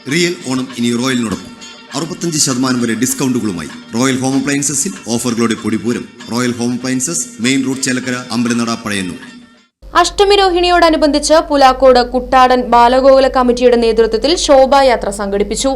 Real Onam ഇനി റോയലിനോടൊപ്പം 65% വരെ ഡിസ്കൗണ്ടുകളുമായി റോയൽ ഹോം അപ്ലയൻസസിൽ ഓഫറുകളുടെ പൊടിപൂരം. Royal Home Appliances, main road, Chelakkara, Ambalanada, Pazhayannur. Ashtami രോഹിണിയോടനുബന്ധിച്ച് പുലാക്കോട് കുട്ടാടൻ ബാലഗോകുല കമ്മിറ്റിയുടെ നേതൃത്വത്തിൽ ശോഭായാത്ര സംഘടിപ്പിച്ചു.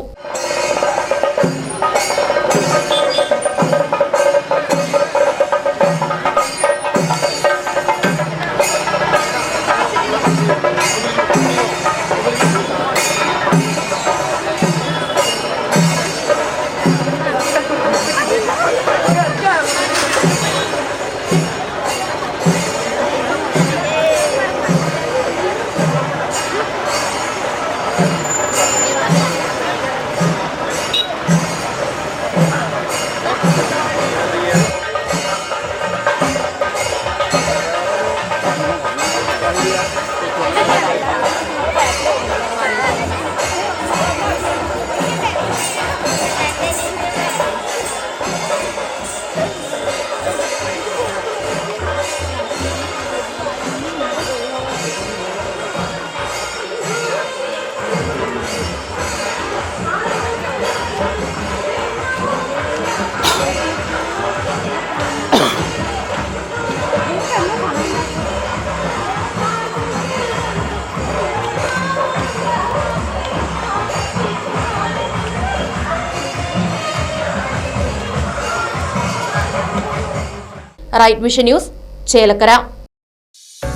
Right Vision News, Chelakkara.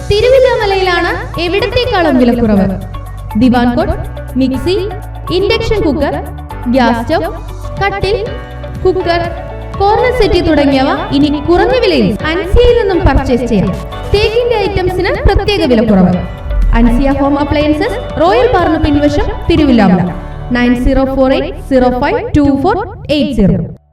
തിരുവില്ലാമലയിലാണ് എവിടത്തേക്കാളും വിലക്കുറവ്. ദിവാൻ cot, mixie, induction cooker, gas stove, കട്ടിൽ, കുക്കർ, കോർണർ സെറ്റി തുടങ്ങിയവ ഇനി കുറഞ്ഞ വിലയിൽ അൻസിയയിൽ നിന്നും പർച്ചേസ് ചെയ്യാം. തേക്കിന്റെ ഐറ്റംസിന് പ്രത്യേക വിലക്കുറവ്. അൻസിയ ഹോം അപ്ലയൻസസ്, റോയൽ പാർന്ന് പിൻവശം, തിരുവില്ലാമല. 9048052480.